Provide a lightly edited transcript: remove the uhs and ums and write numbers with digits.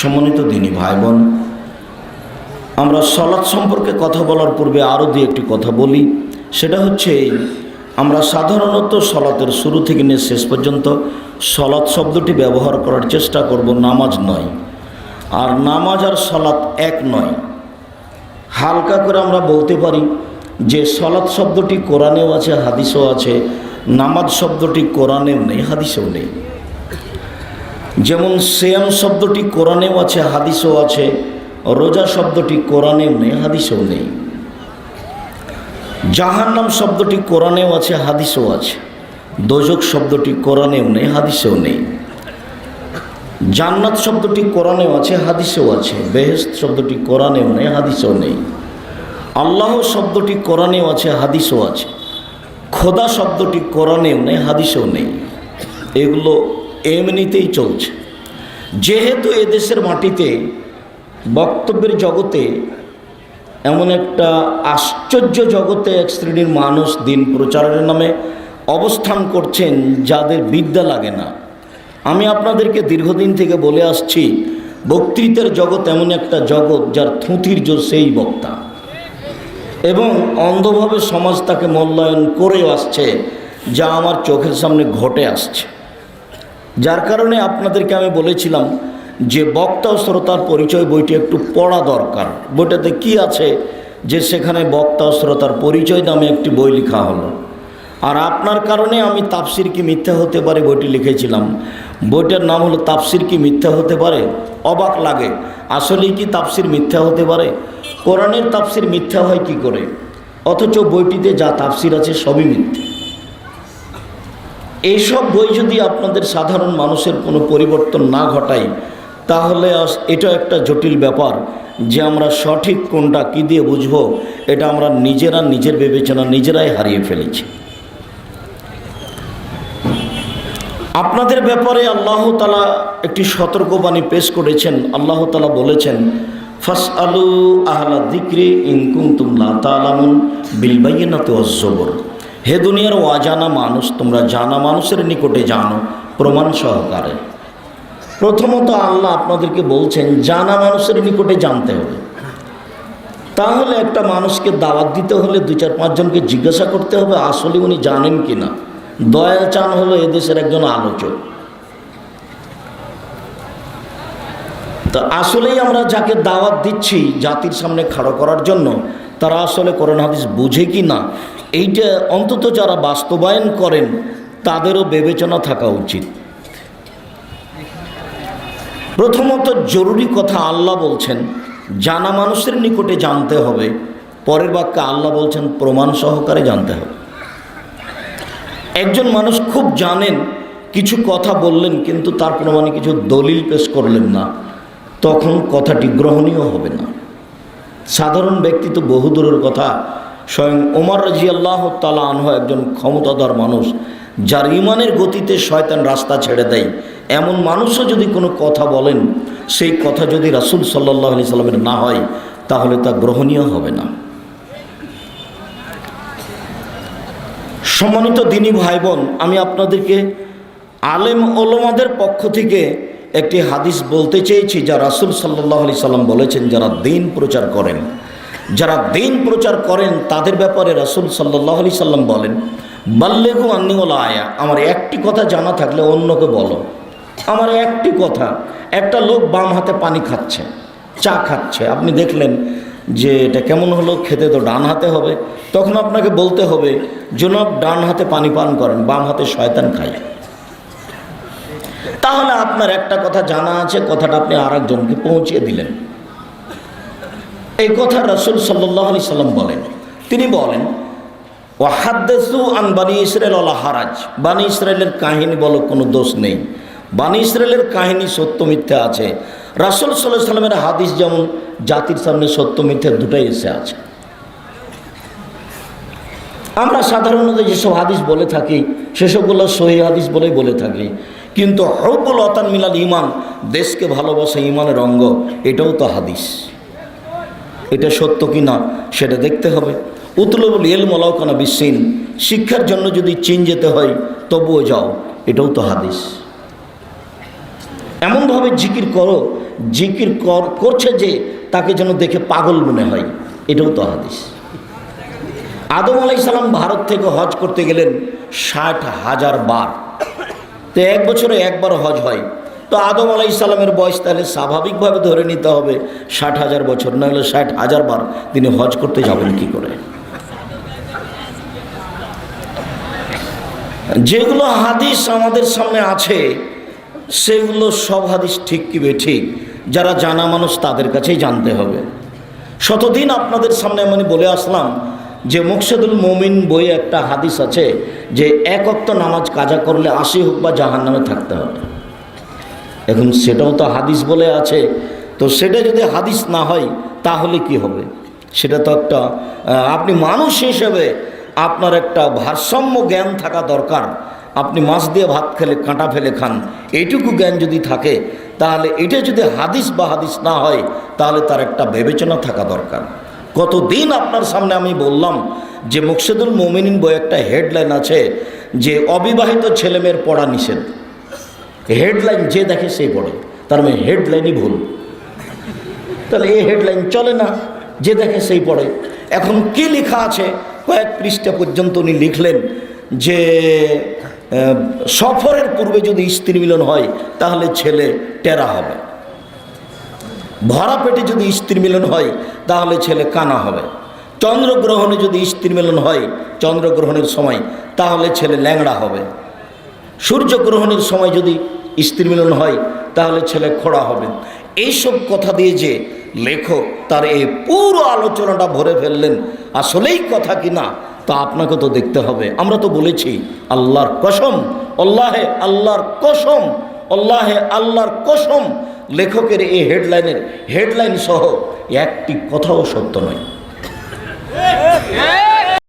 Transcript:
সম্মানিত দিনী ভাই বোন, আমরা সলাৎ সম্পর্কে কথা বলার পূর্বে আরও দুই একটি কথা বলি। সেটা হচ্ছে আমরা সাধারণত সলাতের শুরু থেকে নিয়ে শেষ পর্যন্ত সলাৎ শব্দটি ব্যবহার করার চেষ্টা করব, নামাজ নয়। আর নামাজ আর সলাৎ এক নয়। হালকা করে আমরা বলতে পারি যে সলাৎ শব্দটি কোরআনেও আছে, হাদিসেও আছে। নামাজ শব্দটি কোরআনেও নেই, হাদিসেও নেই। যেমন সিয়াম শব্দটি কোরআনেও আছে, হাদিসেও আছে। রোজা শব্দটি কোরআনেও নেই, হাদিসেও নেই। জাহান্নাম শব্দটি কোরআনেও আছে, হাদিসেও আছে। দোজক শব্দটি কোরআনেও নেই, হাদিসেও নেই। জান্নাত শব্দটি কোরআনেও আছে, হাদিসেও আছে। বেহেশত শব্দটি কোরআনেও নেই, হাদিসেও নেই। আল্লাহ শব্দটি কোরআনেও আছে, হাদিসেও আছে। খোদা শব্দটি কোরআনেও নেই, হাদিসেও নেই। এগুলো এমনিতেই চলছে। যেহেতু এদেশের মাটিতে বক্তব্যের জগতে এমন একটা আশ্চর্য জগতে এক শ্রেণীর মানুষ দিন প্রচারের নামে অবস্থান করছেন যাদের বিদ্যা লাগে না। আমি আপনাদেরকে দীর্ঘদিন থেকে বলে আসছি, বক্তৃতার জগৎ এমন একটা জগৎ যার থুঁতির জোর সেই বক্তা, এবং অন্ধভাবে সমাজ তাকে মূল্যায়ন করেও আসছে, যা আমার চোখের সামনে ঘটে আসছে। যার কারণে আপনাদেরকে আমি বলেছিলাম যে বক্তা ও শ্রোতার পরিচয় বইটি একটু পড়া দরকার। বইটাতে কি আছে যে সেখানে বক্তা ও শ্রোতার পরিচয় নামে একটি বই লেখা হলো। আর আপনার কারণে আমি তাফসির কি মিথ্যা হতে পারে বইটি লিখেছিলাম। বইটার নাম হলো তাফসির কি মিথ্যা হতে পারে। অবাক লাগে, আসলেই কি তাফসির মিথ্যা হতে পারে? কোরআনের তাফসির মিথ্যা হয় কি করে, অথচ বইটিতে যা তাফসির আছে সবই মিথ্যা। এইসব বই যদি আপনাদের সাধারণ মানুষের কোনো পরিবর্তন না ঘটায়, তাহলে এটা একটা জটিল ব্যাপার যে আমরা সঠিক কোনটা কী দিয়ে বুঝব, এটা আমরা নিজেরা নিজের বিবেচনা নিজেরাই হারিয়ে ফেলেছি। আপনাদের ব্যাপারে আল্লাহ তাআলা একটি সতর্কবাণী পেশ করেছেন। আল্লাহ তাআলা বলেছেন, ফাসআলু আহলা যিকরি ইন কুনতুম লা তা'লামুন বিল বায়িনাতি ওয়াজ যুবুর। হে দুনিয়ার অজানা মানুষ, তোমরা জানা মানুষের নিকটে জানো প্রমাণ সহকারে। প্রথমত আল্লাহ আপনাদেরকে বলছেন জানা মানুষের নিকটে জানতে হবে। তাহলে একটা মানুষকে দাওয়াত দিতে হলে 2-4-5 জনকে জিজ্ঞাসা করতে হবে আসলে উনি জানেন কি না। দয়াল চান হলো এদেশের একজন আলোচক। তা আসলেই আমরা যাকে দাওয়াত দিচ্ছি জাতির সামনে খাড়া করার জন্য, তারা আসলে কোরআন হাদিস বুঝে কি না, এইটা অন্তত যারা বাস্তবায়ন করেন তাদেরও বিবেচনা থাকা উচিত। প্রথমত জরুরি কথা আল্লাহ বলছেন জানা মানুষের নিকটে জানতে হবে। পরের বাক্যে আল্লাহ বলছেন প্রমাণ সহকারে জানতে হবে। একজন মানুষ খুব জানেন, কিছু কথা বললেন কিন্তু তার প্রমাণে কিছু দলিল পেশ করলেন না, তখন কথাটি গ্রহণীয় হবে না। সাধারণ ব্যক্তি তো বহুদূরের কথা, স্বয়ং ওমর রাদিয়াল্লাহু তাআলা আনহু একজন ক্ষমতাধর মানুষ, যার ইমানের গতিতে শয়তান রাস্তা ছেড়ে দেয়, এমন মানুষও যদি কোনো কথা বলেন, সেই কথা যদি রাসূল সাল্লাল্লাহু আলাইহি সাল্লামের না হয়, তাহলে তা গ্রহণীয় হবে না। সম্মানিত দিনী ভাই বোন, আমি আপনাদেরকে আলেম ওলামাদের পক্ষ থেকে একটি হাদিস বলতে চেয়েছি, যা রাসূল সাল্লাল্লাহু আলাইহি সাল্লাম বলেছেন, যারা দ্বীন প্রচার করেন তাদের ব্যাপারে রাসূল সাল্লাল্লাহু আলাইহি সাল্লাম বলেন, বাল্লিগু আন্নী ওয়ালা আয়া। আমার একটি কথা জানা থাকলে অন্যকে বলো। আমার একটি কথা, একটা লোক বাম হাতে পানি খাচ্ছে, চা খাচ্ছে, আপনি দেখলেন যে এটা কেমন হলো, খেতে তো ডান হাতে হবে, তখন আপনাকে বলতে হবে জনাব ডান হাতে পানি পান করেন, বাম হাতে শয়তান খায়। তাহলে আপনার একটা কথা জানা আছে, কথাটা আপনি আরেকজনকে পৌঁছিয়ে দিলেন। এই কথা রাসূল সাল্লাল্লাহু আলাইহি সাল্লাম বলেন। তিনি বলেন, ওয়াহাদ্দিসু আন বানি ইসরাঈল ওয়ালা হারাজ। বানি ইসরাঈলের কাহিনী বলো, কোনো দোষ নেই। বানি ইসরাঈলের কাহিনী সত্য মিথ্যা আছে। রাসূল সাল্লাল্লাহু আলাইহি সাল্লামের হাদিস যেমন জাতির সামনে সত্য মিথ্যা দুটাই এসে আছে। আমরা সাধারণত যেসব হাদিস বলে থাকি সেসবগুলো সহিহ হাদিস বলেই বলে থাকি, কিন্তু হুব্বুল ওয়াতান মিনাল ঈমান, দেশকে ভালোবাসা ঈমানের অঙ্গ, এটাও তো হাদিস। এটা সত্য কি না সেটা দেখতে হবে। উতলুবুল ইলম ওয়ালাউ কানা বিসসিন, শিক্ষার জন্য যদি চীন যেতে হয় তবুও যাও, এটাও তো হাদিস। এমনভাবে জিকির করো জিকির করছে যে তাকে যেন দেখে পাগল মনে হয়, এটাও তো হাদিস। আদম আলাইহিস সালাম ভারত থেকে হজ করতে গেলেন 60,000 বার, তো এক বছরে একবার হজ হয়। তো আদম আলাইহিস সালামের বয়স তাহলে স্বাভাবিকভাবে ধরে নিতে হবে 60,000 বছর, না হলে 60,000 বার তিনি হজ করতে যাবেন কি করে? যেগুলো হাদিস আমাদের সামনে আছে সেগুলো সব হাদিস ঠিক কি বেঠিক যারা জানা মানুষ তাদের কাছেই জানতে হবে। শতদিন আপনাদের সামনে আমি বলে আসলাম যে মুকসেদুল মুমিন বইয়ে একটা হাদিস আছে যে 1 ওয়াক্ত নামাজ কাজা করলে 80 হোক বা জাহান্নামে থাকতে হবে। এখন সেটাও তো হাদিস বলে আছে, তো সেটা যদি হাদিস না হয় তাহলে কি হবে? সেটা তো একটা আপনি মানুষ হিসেবে আপনার একটা ভারসাম্য জ্ঞান থাকা দরকার। আপনি মাছ দিয়ে ভাত খেলে কাঁটা ফেলে খান, এইটুকু জ্ঞান যদি থাকে তাহলে এটা যদি হাদিস বা হাদিস না হয় তাহলে তার একটা বিবেচনা থাকা দরকার। কতদিন আপনার সামনে আমি বললাম যে মুকসেদুল মুমিনিন বই একটা হেডলাইন আছে যে অবিবাহিত ছেলেমেয়ের পড়া নিষেধ। হেডলাইন যে দেখে সেই পড়ে, তার মানে হেডলাইনই ভুল। তাহলে এই হেডলাইন চলে না, যে দেখে সেই পড়ে। এখন কি লেখা আছে কয়েক পৃষ্ঠা পর্যন্ত উনি লিখলেন যে সফরের পূর্বে যদি স্ত্রী মিলন হয় তাহলে ছেলে টেরা হবে, ভরা পেটে যদি স্ত্রী মিলন হয় তাহলে ছেলে কানা হবে, চন্দ্রগ্রহণে যদি স্ত্রী মিলন হয় চন্দ্রগ্রহণের সময় তাহলে ছেলে ল্যাংড়া হবে, সূর্যগ্রহণের সময় যদি স্ত্রী মিলন হয় তাহলে ছেলে খোড়া হবে। এইসব কথা দিয়ে যে লেখক তার এই পুরো আলোচনাটা ভরে ফেললেন, আসলেই কথা কি না তা আপনাকে তো দেখতে হবে। আমরা তো বলেছি আল্লাহর কসম, আল্লাহে আল্লাহর কসম, আল্লাহে আল্লাহর কসম, লেখকের এই হেডলাইন সহ একটি কথাও সত্য নয়।